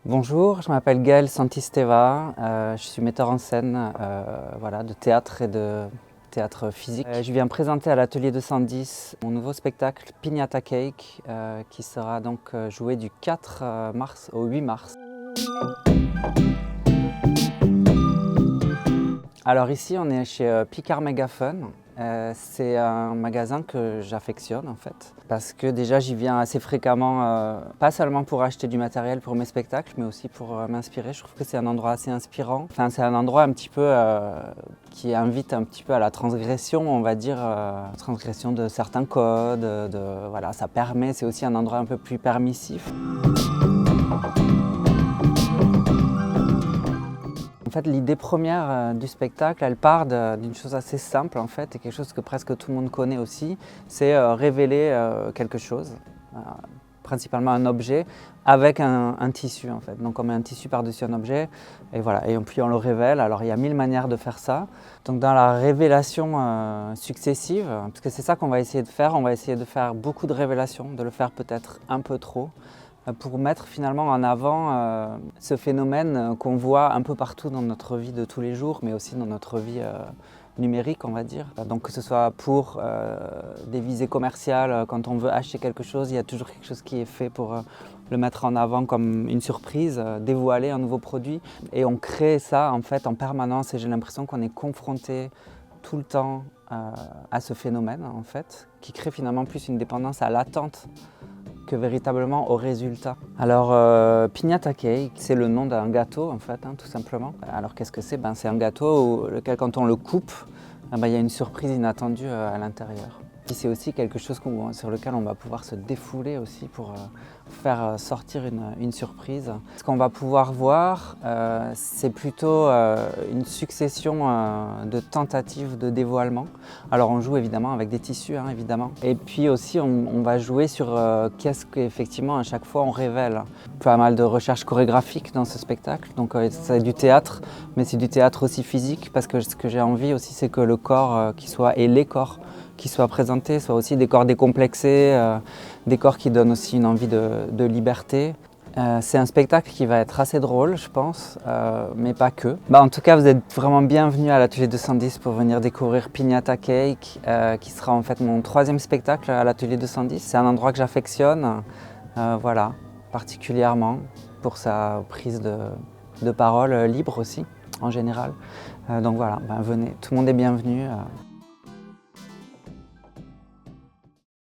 Bonjour, je m'appelle Gaël Santisteva, je suis metteur en scène voilà, de théâtre et de théâtre physique. Je viens présenter à l'Atelier 210 mon nouveau spectacle Piñata Cake qui sera donc joué du 4 mars au 8 mars. Alors ici on est chez Picard Megaphone. C'est un magasin que j'affectionne en fait, parce que déjà j'y viens assez fréquemment, pas seulement pour acheter du matériel pour mes spectacles, mais aussi pour m'inspirer. Je trouve que c'est un endroit assez inspirant. Enfin, c'est un endroit un petit peu qui invite un petit peu à la transgression, on va dire, transgression de certains codes. Voilà, ça permet, c'est aussi un endroit un peu plus permissif. En fait, l'idée première du spectacle, elle part d'une chose assez simple en fait, et quelque chose que presque tout le monde connaît aussi, c'est révéler quelque chose, principalement un objet, avec un tissu en fait. Donc on met un tissu par-dessus un objet, et voilà, et puis on le révèle. Alors il y a 1000 manières de faire ça. Donc dans la révélation successive, parce que c'est ça qu'on va essayer de faire, on va essayer de faire beaucoup de révélations, de le faire peut-être un peu trop, pour mettre finalement en avant ce phénomène qu'on voit un peu partout dans notre vie de tous les jours, mais aussi dans notre vie numérique, on va dire. Donc que ce soit pour des visées commerciales, quand on veut acheter quelque chose, il y a toujours quelque chose qui est fait pour le mettre en avant comme une surprise, dévoiler un nouveau produit. Et on crée ça en fait en permanence, et j'ai l'impression qu'on est confronté tout le temps à ce phénomène en fait, qui crée finalement plus une dépendance à l'attente que véritablement au résultat. Alors Piñata Cake, c'est le nom d'un gâteau en fait, tout simplement. Alors qu'est-ce que c'est? C'est un gâteau lequel quand on le coupe, il y a une surprise inattendue à l'intérieur. Et c'est aussi quelque chose sur lequel on va pouvoir se défouler aussi pour faire sortir une surprise. Ce qu'on va pouvoir voir, c'est plutôt une succession de tentatives de dévoilement. Alors on joue évidemment avec des tissus, évidemment. Et puis aussi on va jouer sur qu'est-ce qu'effectivement à chaque fois on révèle. Pas mal de recherches chorégraphiques dans ce spectacle, donc c'est du théâtre, mais c'est du théâtre aussi physique, parce que ce que j'ai envie aussi, c'est que le corps et les corps qui soient présentés soient aussi des corps décomplexés, des corps qui donnent aussi une envie de liberté. C'est un spectacle qui va être assez drôle, je pense, mais pas que. En tout cas, vous êtes vraiment bienvenus à l'Atelier 210 pour venir découvrir Piñata Cake, qui sera en fait mon 3e spectacle à l'Atelier 210. C'est un endroit que j'affectionne, voilà, particulièrement pour sa prise de parole libre aussi, en général. Donc voilà, venez, tout le monde est bienvenu.